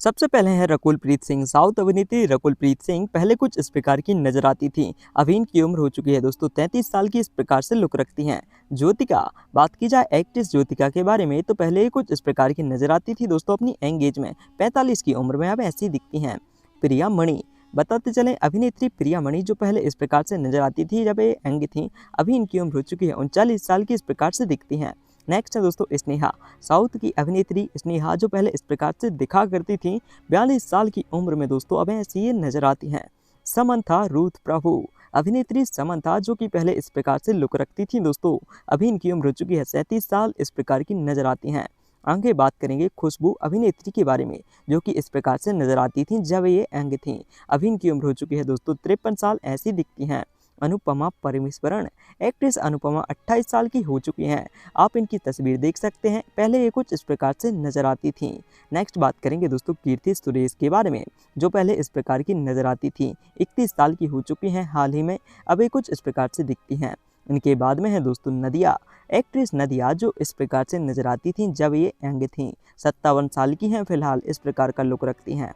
सबसे पहले है रकुल प्रीत सिंह। साउथ अभिनेत्री रकुल प्रीत सिंह पहले कुछ इस प्रकार की नजर आती थी। अभी इनकी उम्र हो चुकी है दोस्तों 33 साल की। इस प्रकार से लुक रखती हैं। ज्योतिका, बात की जाए एक्ट्रेस ज्योतिका के बारे में तो पहले ही कुछ इस प्रकार की नजर आती थी दोस्तों अपनी यंग एज में। 45 की उम्र में अब ऐसी दिखती हैं। प्रिया मणि, बताते चले अभिनेत्री प्रिया मणि जो पहले इस प्रकार से नजर आती थी जब ये यंग थी, अभी इनकी उम्र हो चुकी है 39 साल की। इस प्रकार से दिखती हैं। नेक्स्ट है दोस्तों स्नेहा। साउथ की अभिनेत्री स्नेहा जो पहले इस प्रकार से दिखा करती थी 42 साल की उम्र में दोस्तों अब ऐसी ये नजर आती हैं। समंथा रूथ प्रभु, अभिनेत्री समंथा जो कि पहले इस प्रकार से लुक रखती थी दोस्तों, अभी इनकी उम्र हो चुकी है 37 साल। इस प्रकार की नजर आती हैं। आगे बात करेंगे खुशबू अभिनेत्री के बारे में, जो कि इस प्रकार से नजर आती थी जब ये यंग थी। अभी इनकी उम्र हो चुकी है दोस्तों 53 साल। ऐसी दिखती हैं। अनुपमा परमेश्वरन, एक्ट्रेस अनुपमा 28 साल की हो चुकी हैं। आप इनकी तस्वीर देख सकते हैं। पहले ये कुछ इस प्रकार से नजर आती थी। नेक्स्ट बात करेंगे दोस्तों कीर्ति सुरेश के बारे में, जो पहले इस प्रकार की नजर आती थी। 31 साल की हो चुकी हैं हाल ही में। अब ये कुछ इस प्रकार से दिखती हैं। इनके बाद में है दोस्तों नदिया, एक्ट्रेस नदिया जो इस प्रकार से नजर आती थी जब ये यंग थी। 57 साल की हैं फिलहाल। इस प्रकार का लुक रखती हैं।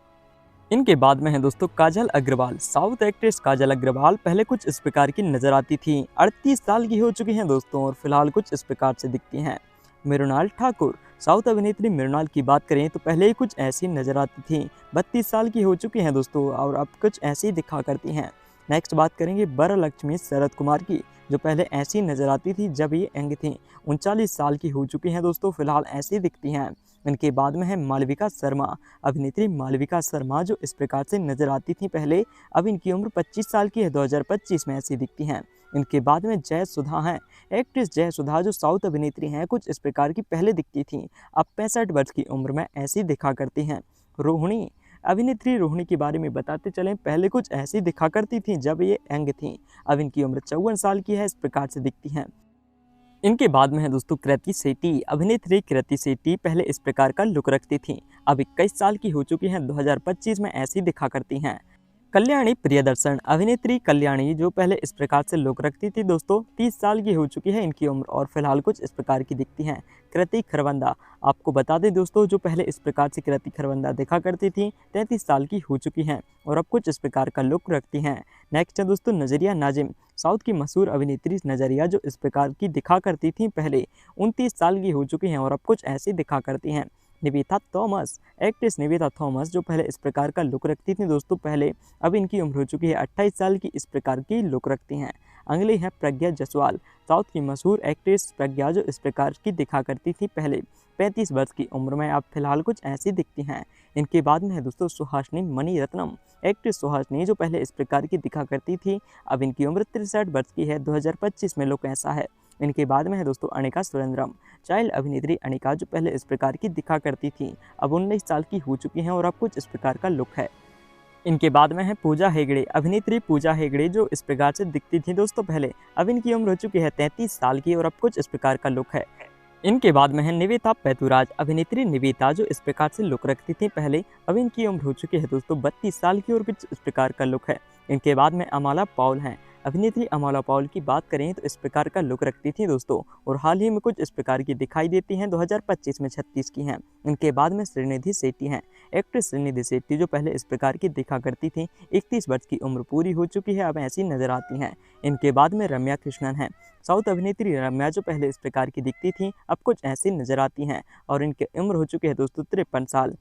इनके बाद में है दोस्तों काजल अग्रवाल। साउथ एक्ट्रेस काजल अग्रवाल पहले कुछ इस प्रकार की नजर आती थी। 38 साल की हो चुकी हैं दोस्तों और फिलहाल कुछ इस प्रकार से दिखती हैं। मृणाल ठाकुर, साउथ अभिनेत्री मृणाल की बात करें तो पहले ही कुछ ऐसी नजर आती थी। 32 साल की हो चुकी हैं दोस्तों और अब कुछ ऐसी दिखा करती हैं। नेक्स्ट बात करेंगे वरलक्ष्मी शरद कुमार की, जो पहले ऐसी नजर आती थी जब ये यंग थी। 39 साल की हो चुकी हैं दोस्तों, फिलहाल ऐसी दिखती हैं। इनके बाद में है मालविका शर्मा, अभिनेत्री मालविका शर्मा जो इस प्रकार से नजर आती थी पहले। अब इनकी उम्र 25 साल की है। 2025 में ऐसी दिखती हैं। इनके बाद में जय सुधा हैं, एक्ट्रेस जय सुधा जो साउथ अभिनेत्री हैं कुछ इस प्रकार की पहले दिखती थी। अब 65 वर्ष की उम्र में ऐसी दिखा करती हैं। रोहिणी, अभिनेत्री रोहिणी के बारे में बताते चलें, पहले कुछ ऐसी दिखा करती थी जब ये यंग थी। अब इनकी उम्र 54 साल की है। इस प्रकार से दिखती हैं। इनके बाद में है दोस्तों कृति सेठी, अभिनेत्री कृति सेठी पहले इस प्रकार का लुक रखती थी। अब 21 साल की हो चुकी हैं। 2025 में ऐसी दिखा करती हैं। कल्याणी प्रियदर्शन, अभिनेत्री कल्याणी जो पहले इस प्रकार से लुक रखती थी दोस्तों, 30 साल की हो चुकी है इनकी उम्र और फिलहाल कुछ इस प्रकार की दिखती हैं। कृति खरवंदा, आपको बता दें दोस्तों जो पहले इस प्रकार से कृति खरवंदा दिखा करती थी 33 साल की हो चुकी हैं और अब कुछ इस प्रकार का लुक रखती हैं। नेक्स्ट है दोस्तों नजरिया नाजिम, साउथ की मशहूर अभिनेत्री नजरिया जो इस प्रकार की दिखा करती थी पहले। 29 साल की हो चुकी हैं और अब कुछ ऐसी दिखा करती हैं। Nivetha Thomas, actress Nivetha Thomas जो पहले इस प्रकार का लुक रखती थी दोस्तों पहले, अब इनकी उम्र हो चुकी है 28 साल की। इस प्रकार की लुक रखती हैं। अगली है प्रज्ञा जायसवाल, साउथ की मशहूर एक्ट्रेस प्रज्ञा जो इस प्रकार की दिखा करती थी पहले। 35 वर्ष की उम्र में अब फिलहाल कुछ ऐसी दिखती हैं। इनके बाद में है दोस्तों सुहासिनी मणिरत्नम, एक्ट्रेस सुहासिनी जो पहले इस प्रकार की दिखा करती थी। अब इनकी उम्र 63 वर्ष की है। 2025 में लुक ऐसा है। इनके बाद में है दोस्तों अनिका सुरेंद्रम, चाइल्ड अभिनेत्री अनिका जो पहले इस प्रकार की दिखा करती थी। अब 19 साल की हो चुकी हैं और अब कुछ इस प्रकार का लुक है। इनके बाद में है पूजा हेगड़े, अभिनेत्री पूजा हेगड़े जो इस प्रकार से दिखती थी दोस्तों पहले। अब इनकी उम्र हो चुकी है 33 साल की और अब कुछ इस प्रकार का लुक है। इनके बाद में है निवेता पैतुराज, अभिनेत्री निवेता जो इस प्रकार से लुक रखती थी पहले। अब इनकी उम्र हो चुकी है दोस्तों 32 साल की और कुछ इस प्रकार का लुक है। इनके बाद में अमाला पॉल हैं, अभिनेत्री अमाला पॉल की बात करें तो इस प्रकार का लुक रखती थी दोस्तों और हाल ही में कुछ इस प्रकार की दिखाई देती हैं। 2025 में 36 की हैं। इनके बाद में श्रीनिधि शेट्टी हैं, एक्ट्रेस श्रीनिधि शेट्टी जो पहले इस प्रकार की दिखा करती थी। 31 वर्ष की उम्र पूरी हो चुकी है, अब ऐसी नजर आती हैं। इनके बाद में रम्या कृष्णन हैं, साउथ अभिनेत्री रम्या जो पहले इस प्रकार की दिखती थी अब कुछ ऐसी नजर आती हैं और इनकी उम्र हो चुकी है दोस्तों 53 साल।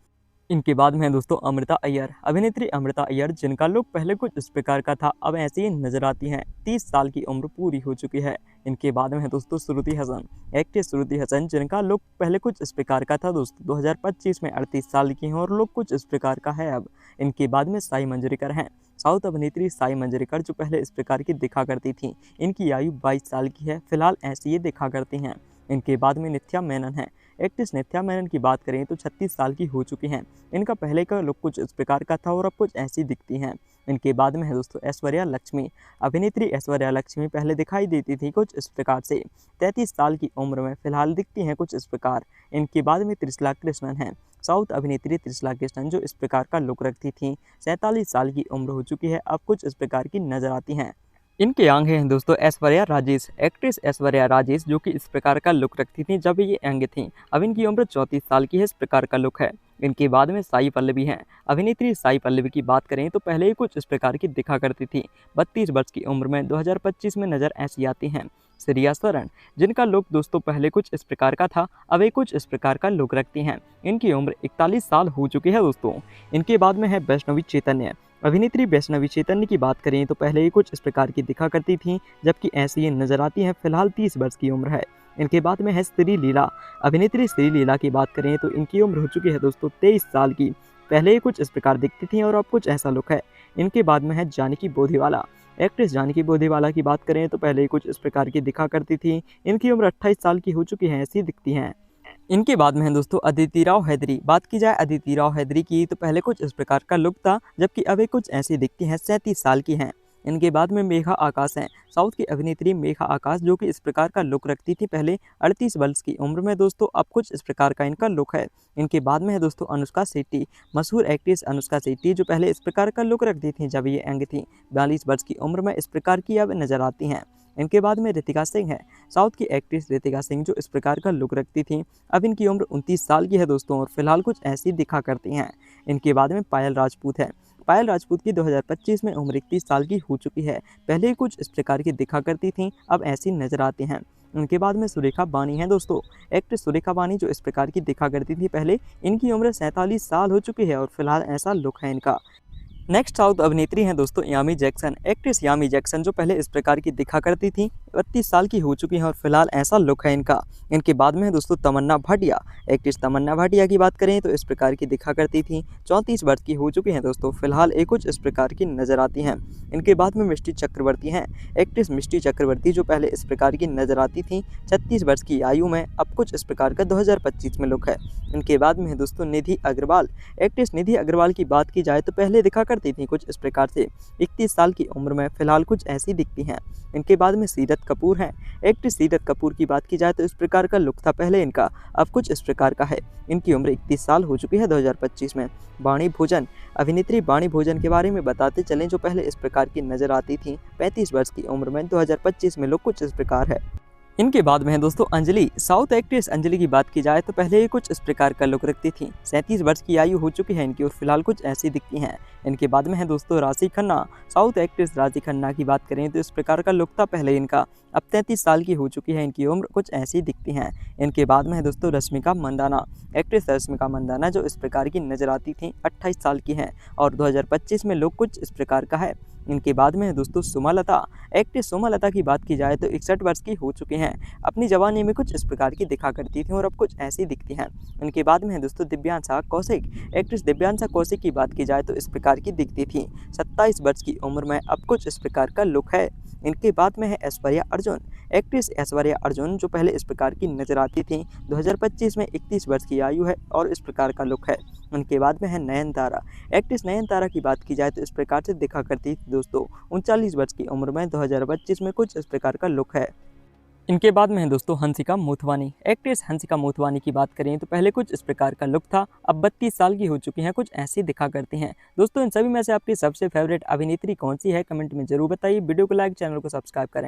इनके बाद में है दोस्तों अमृता अय्यर, अभिनेत्री अमृता अय्यर जिनका लुक पहले कुछ इस प्रकार का था अब ऐसी ही नजर आती हैं। 30 साल की उम्र पूरी हो चुकी है। इनके बाद में है दोस्तों श्रुति हसन, एक्ट्रेस श्रुति हसन जिनका लुक पहले कुछ इस प्रकार का था दोस्तों। 2025 में 38 साल की हैं और लुक कुछ इस प्रकार का है अब। इनके बाद में साई मंजरेकर हैं, साउथ अभिनेत्री साई मंजरेकर जो पहले इस प्रकार की दिखा करती थी। इनकी आयु 22 साल की है, फिलहाल ऐसी ये दिखा करती हैं। इनके बाद में नित्या मेनन है, एक्ट्रेस नित्या मेनन की बात करें तो 36 साल की हो चुकी हैं। इनका पहले का लुक कुछ इस प्रकार का था और अब कुछ ऐसी दिखती हैं। इनके बाद में है दोस्तों ऐश्वर्या लक्ष्मी, अभिनेत्री ऐश्वर्या लक्ष्मी पहले दिखाई देती थी कुछ इस प्रकार से। 33 साल की उम्र में फिलहाल दिखती हैं कुछ इस प्रकार। इनके बाद में त्रिशला कृष्णन हैं, साउथ अभिनेत्री त्रिशला कृष्णन जो इस प्रकार का लुक रखती थी। 47 साल की उम्र हो चुकी है, अब कुछ इस प्रकार की नजर आती हैं। इनके आगे हैं दोस्तों ऐश्वर्या राजेश, एक्ट्रेस ऐश्वर्या राजेश जो कि इस प्रकार का लुक रखती थी जब ये यंग थी। अब इनकी उम्र 34 साल की है। इस प्रकार का लुक है। इनके बाद में साई पल्लवी हैं। अभिनेत्री साई पल्लवी की बात करें तो पहले ही कुछ इस प्रकार की दिखा करती थी। 32 वर्ष की उम्र में 2025 में नजर ऐसी आती हैं। श्रेया सरन, जिनका लुक दोस्तों पहले कुछ इस प्रकार का था, अब ये कुछ इस प्रकार का लुक रखती हैं। इनकी उम्र 41 साल हो चुकी है दोस्तों। इनके बाद में है वैष्णवी चैतन्य। अभिनेत्री वैष्णवी चैतन्य की बात करें तो पहले ही कुछ इस प्रकार की दिखा करती थी, जबकि ऐसी ये नजर आती हैं। फिलहाल 30 वर्ष की उम्र है। इनके बाद में है श्री लीला। अभिनेत्री श्री लीला की बात करें तो इनकी उम्र हो चुकी है दोस्तों 23 साल की। पहले ही कुछ इस प्रकार दिखती थी और अब कुछ ऐसा लुक है। इनके बाद में है जानकी बोधीवाला। एक्ट्रेस जानकी बोधीवाला की बात करें तो पहले ही कुछ इस प्रकार की दिखा करती थी। इनकी उम्र 28 साल की हो चुकी है, ऐसी दिखती हैं। इनके बाद में है दोस्तों अदिति राव हैदरी। बात की जाए अदिति राव हैदरी की तो पहले कुछ इस प्रकार का लुक था, जबकि अब ये कुछ ऐसी दिखती हैं। 37 साल की हैं। इनके बाद में मेघा आकाश हैं। साउथ की अभिनेत्री मेघा आकाश, जो कि इस प्रकार का लुक रखती थी पहले 38 वर्ष की उम्र में दोस्तों, अब कुछ इस प्रकार का इनका लुक है। इनके बाद में है दोस्तों अनुष्का शेट्टी। मशहूर एक्ट्रेस अनुष्का शेट्टी, जो पहले इस प्रकार का लुक रखती थी जब ये यंग थी। 42 वर्ष की उम्र में इस प्रकार की अब नजर आती हैं। इनके बाद में ऋतिका सिंह है। साउथ की एक्ट्रेस ऋतिका सिंह, जो इस प्रकार का लुक रखती थी। अब इनकी उम्र 29 साल की है दोस्तों, और फिलहाल कुछ ऐसी दिखा करती हैं। इनके बाद में पायल राजपूत है। पायल राजपूत की 2025 में उम्र 31 साल की हो चुकी है। पहले कुछ इस प्रकार की दिखा करती थी, अब ऐसी नजर आती हैं। उनके बाद में सुरेखा बानी है दोस्तों। एक्ट्रेस सुरेखा बानी, जो इस प्रकार की दिखा करती थी पहले, इनकी उम्र 47 साल हो चुकी है और फिलहाल ऐसा लुक है इनका। नेक्स्ट साउथ अभिनेत्री हैं दोस्तों यामी जैक्सन। एक्ट्रेस यामी जैक्सन, जो पहले इस प्रकार की दिखा करती थी, 32 साल की हो चुकी हैं और फिलहाल ऐसा लुक है इनका। इनके बाद में है दोस्तों तमन्ना भाटिया। एक्ट्रेस तमन्ना भाटिया की बात करें तो इस प्रकार की दिखा करती थी। 34 वर्ष की हो चुकी हैं दोस्तों, फिलहाल एक कुछ इस प्रकार की नजर आती हैं। इनके बाद में मिष्टी चक्रवर्ती हैं। एक्ट्रेस मिष्टी चक्रवर्ती, जो पहले इस प्रकार की नजर आती थी 36 वर्ष की आयु में, अब कुछ इस प्रकार का 2025 में लुक है। इनके बाद में है दोस्तों निधि अग्रवाल। एक्ट्रेस निधि अग्रवाल की बात की जाए तो पहले दिखा करती थी कुछ इस प्रकार से 31 साल की उम्र में, फिलहाल कुछ ऐसी दिखती हैं। इनके बाद में सीरत कपूर हैं। एक्ट्रेस सीरत कपूर की बात की जाए तो इस प्रकार का लुक था पहले इनका, अब कुछ इस प्रकार का है। इनकी उम्र 31 साल हो चुकी है 2025 में। बाणी भोजन। अभिनेत्री बाणी भोजन के बारे में बताते चलें, जो पहले इस प्रकार की नजर आती थी 35 वर्ष की उम्र में, 2025 में लुक कुछ इस प्रकार है। इनके बाद में है दोस्तों अंजलि। साउथ एक्ट्रेस अंजलि की बात की जाए तो पहले ही कुछ इस प्रकार का लुक रखती थी। 37 वर्ष की आयु हो चुकी है इनकी और फिलहाल कुछ ऐसी दिखती हैं। इनके बाद में है दोस्तों राशि खन्ना। साउथ एक्ट्रेस राशि खन्ना की बात करें तो इस प्रकार का लुक था पहले इनका, अब 33 साल की हो चुकी है इनकी उम्र, कुछ ऐसी दिखती हैं। इनके बाद में है दोस्तों रश्मिका मंदाना। एक्ट्रेस रश्मिका मंदाना, जो इस प्रकार की नजर आती थी, 28 साल की हैं और 2025 में लुक कुछ इस प्रकार का है। इनके बाद में है दोस्तों सुमलता। एक्ट्रेस सुमलता की बात की जाए तो 61 वर्ष की हो चुकी हैं। अपनी जवानी में कुछ इस प्रकार की दिखा करती थी और अब कुछ ऐसी दिखती हैं। इनके बाद में है दोस्तों दिव्यांशा कौशिक। एक्ट्रेस दिव्यांशा कौशिक की बात की जाए तो इस प्रकार की दिखती थी। 27 वर्ष की उम्र में अब कुछ इस प्रकार का लुक है। इनके बाद में है ऐश्वर्या अर्जुन। एक्ट्रेस ऐश्वर्या अर्जुन, जो पहले इस प्रकार की नजर आती थी, 2025 में 31 वर्ष की आयु है और इस प्रकार का लुक है। उनके बाद में है नयनतारा। एक्ट्रेस नयनतारा की बात की जाए तो इस प्रकार से दिखा करती थी दोस्तों, 39 वर्ष की उम्र में, 2025 में कुछ इस प्रकार का लुक है। इनके बाद में है दोस्तों हंसिका मोथवानी। एक्ट्रेस हंसिका मोथवानी की बात करें तो पहले कुछ इस प्रकार का लुक था, अब 32 साल की हो चुकी हैं, कुछ ऐसी दिखा करती हैं। दोस्तों इन सभी में से आपकी सबसे फेवरेट अभिनेत्री कौन सी है, कमेंट में जरूर बताइए। वीडियो को लाइक, चैनल को सब्सक्राइब करें।